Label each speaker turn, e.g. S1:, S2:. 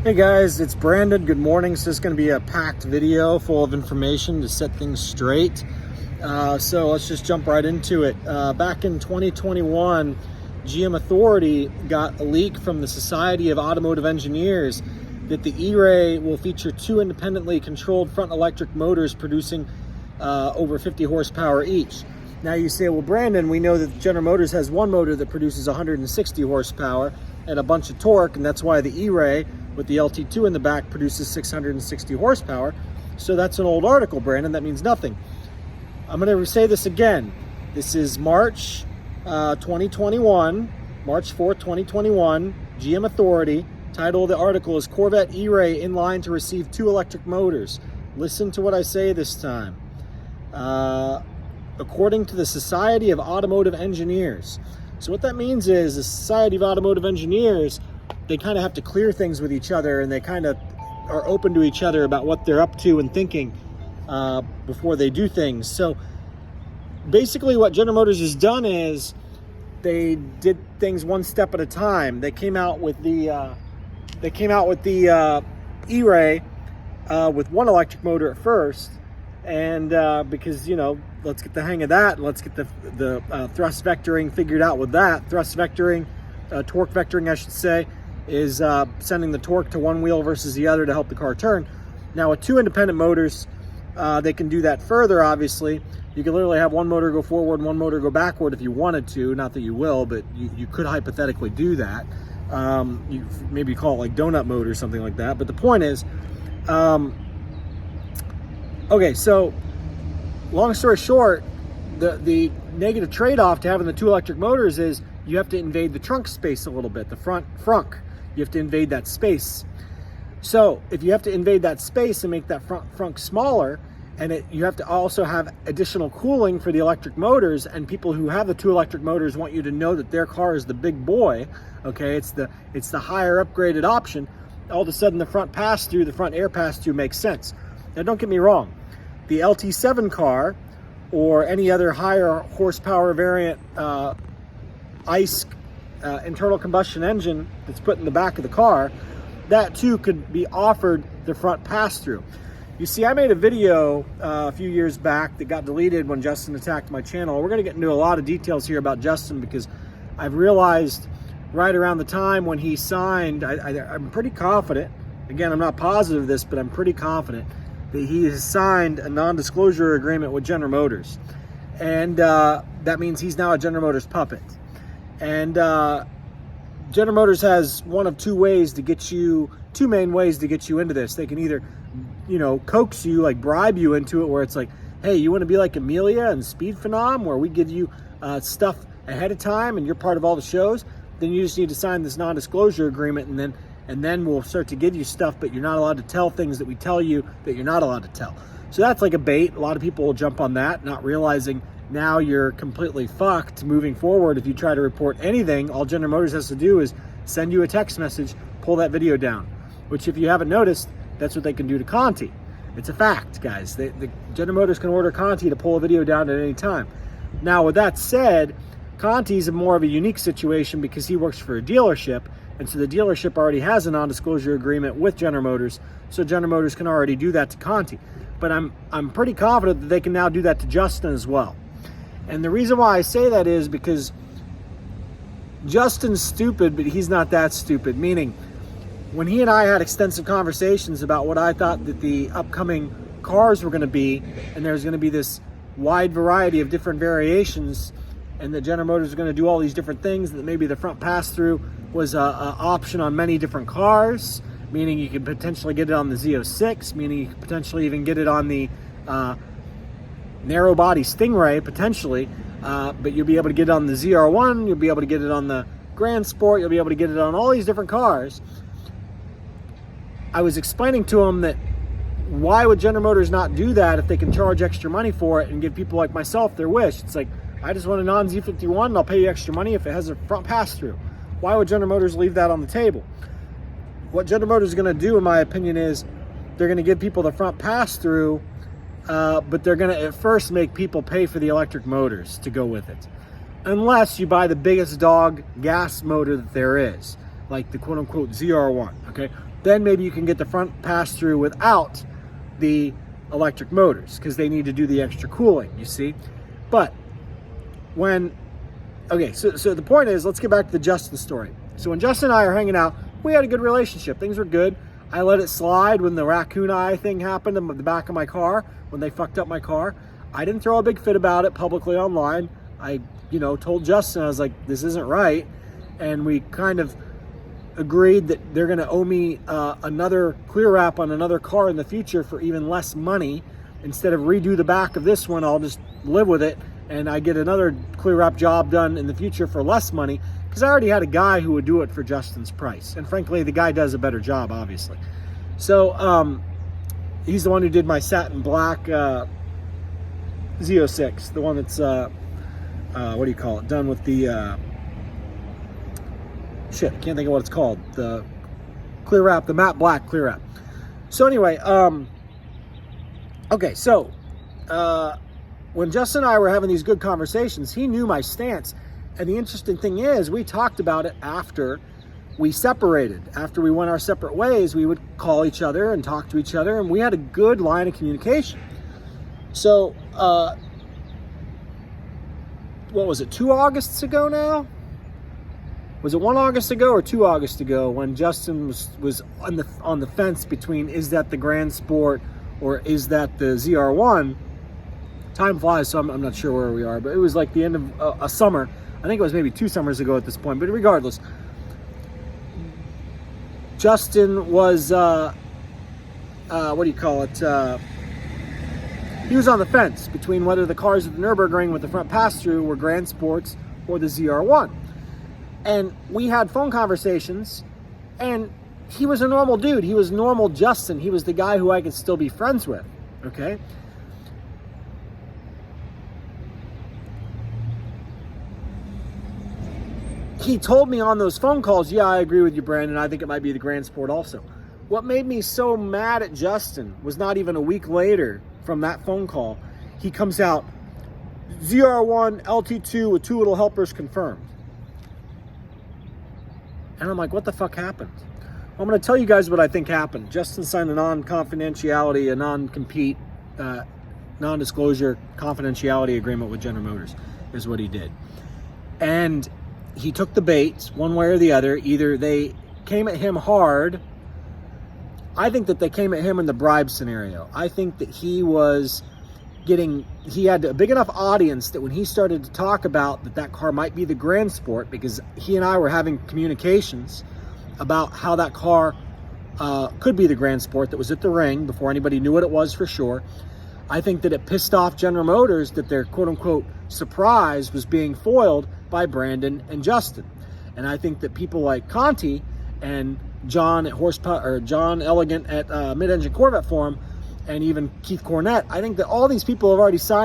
S1: Hey guys, it's Brandon. Good morning. So this is going to be a packed video full of information to set things straight. So let's just jump right into it. Back in 2021, GM Authority got a leak from the Society of Automotive Engineers that the E-Ray will feature two independently controlled front electric motors producing over 50 horsepower each. Now you say, well, Brandon, we know that General Motors has one motor that produces 160 horsepower and a bunch of torque, and that's why the E-Ray with the lt2 in the back produces 660 horsepower. So that's an old article, Brandon. That means nothing. I'm going to say this again. This is March 2021, March 4th, 2021, GM Authority. Title of the article is Corvette E-Ray in line to receive two electric motors. Listen to what I say this time. According to the Society of Automotive Engineers. So what that means is the Society of Automotive Engineers, they kind of have to clear things with each other, and they kind of are open to each other about what they're up to and thinking before they do things. So basically what General Motors has done is they did things one step at a time. They came out with the E-Ray with one electric motor at first, and because, you know, let's get the hang of that. Let's get the thrust vectoring figured out with that. Thrust vectoring, torque vectoring, I should say, is sending the torque to one wheel versus the other to help the car turn. Now with two independent motors, they can do that further, obviously. You can literally have one motor go forward and one motor go backward if you wanted to. Not that you will, but you could hypothetically do that. You maybe call it like donut mode or something like that. But the point is, okay, so long story short, the negative trade-off to having the two electric motors is you have to invade the trunk space a little bit, the frunk. You have to invade that space. So if you have to invade that space and make that frunk smaller, and you have to also have additional cooling for the electric motors, and people who have the two electric motors want you to know that their car is the big boy, okay, it's the higher upgraded option. All of a sudden the front pass-through, the front air pass-through makes sense. Now don't get me wrong, the LT7 car or any other higher horsepower variant ICE internal combustion engine that's put in the back of the car, that too could be offered the front pass-through. You see, I made a video a few years back that got deleted when Justin attacked my channel. We're going to get into a lot of details here about Justin because I've realized right around the time when he signed, I'm pretty confident, again, I'm not positive of this, but I'm pretty confident that he has signed a non-disclosure agreement with General Motors. And that means he's now a General Motors puppet. And General Motors has one of two main ways to get you into this. They can either, you know, coax you, like bribe you into it, where it's like, hey, you want to be like Amelia and Speed Phenom, where we give you stuff ahead of time and you're part of all the shows. Then you just need to sign this non-disclosure agreement, and then we'll start to give you stuff, but you're not allowed to tell things that we tell you that you're not allowed to tell. So that's like a bait. A lot of people will jump on that, not realizing now you're completely fucked moving forward. If you try to report anything, all General Motors has to do is send you a text message, pull that video down, which if you haven't noticed, that's what they can do to Conti. It's a fact, guys. The General Motors can order Conti to pull a video down at any time. Now, with that said, Conti's more of a unique situation because he works for a dealership, and so the dealership already has a non-disclosure agreement with General Motors, so General Motors can already do that to Conti. But I'm pretty confident that they can now do that to Justin as well. And the reason why I say that is because Justin's stupid, but he's not that stupid. Meaning, when he and I had extensive conversations about what I thought that the upcoming cars were going to be, and there's going to be this wide variety of different variations, and that General Motors is going to do all these different things, that maybe the front pass-through was an option on many different cars, meaning you could potentially get it on the Z06, meaning you could potentially even get it on the narrow body Stingray, potentially, but you'll be able to get it on the ZR1, you'll be able to get it on the Grand Sport, you'll be able to get it on all these different cars. I was explaining to him that why would General Motors not do that if they can charge extra money for it and give people like myself their wish? It's like, I just want a non-Z51 and I'll pay you extra money if it has a front pass-through. Why would General Motors leave that on the table? What General Motors is going to do, in my opinion, is they're going to give people the front pass-through, but they're going to at first make people pay for the electric motors to go with it. Unless you buy the biggest dog gas motor that there is, like the quote-unquote ZR1, okay? then maybe you can get the front pass-through without the electric motors, because they need to do the extra cooling, you see. But when, okay, so the point is, let's get back to the Justin story. So when Justin and I are hanging out, we had a good relationship. Things were good. I let it slide when the raccoon eye thing happened in the back of my car, when they fucked up my car. I didn't throw a big fit about it publicly online. I, told Justin, I was like, this isn't right. And we kind of agreed that they're going to owe me another clear wrap on another car in the future for even less money. Instead of redo the back of this one, I'll just live with it, and I get another clear wrap job done in the future for less money, because I already had a guy who would do it for Justin's price. And frankly, the guy does a better job, obviously. So he's the one who did my satin black Z06, the one that's what do you call it, done with the shit, I can't think of what it's called, the clear wrap, the matte black clear wrap. So anyway, okay, so when Justin and I were having these good conversations, he knew my stance. And the interesting thing is, we talked about it after we separated. After we went our separate ways, we would call each other and talk to each other, and we had a good line of communication. So what was it, 2 Augusts ago now? Was it 1 August ago or 2 August ago, when Justin was on the fence between, is that the Grand Sport or is that the ZR1? Time flies, so I'm not sure where we are, but it was like the end of a summer. I think it was maybe 2 summers ago at this point, but regardless, Justin was, what do you call it? He was on the fence between whether the cars at the Nürburgring with the front pass-through were Grand Sports or the ZR1. And we had phone conversations, and he was a normal dude. He was normal Justin. He was the guy who I could still be friends with, okay? He told me on those phone calls, yeah, I agree with you, Brandon. I think it might be the Grand Sport also. What made me so mad at Justin was not even a week later from that phone call, he comes out, ZR1 lt2 with 2 little helpers confirmed. And I'm like, what the fuck happened? Well, I'm going to tell you guys what I think happened. Justin signed a non-confidentiality, a non-compete, non-disclosure confidentiality agreement with General Motors, is what he did. And he took the bait one way or the other. Either they came at him hard. I think that they came at him in the bribe scenario. I think that he had a big enough audience that when he started to talk about that car might be the Grand Sport, because he and I were having communications about how that car could be the Grand Sport that was at the ring before anybody knew what it was for sure. I think that it pissed off General Motors that their quote-unquote surprise was being foiled by Brandon and Justin. And I think that people like Conti and John Elegant at Mid-Engine Corvette Forum, and even Keith Cornett, I think that all these people have already signed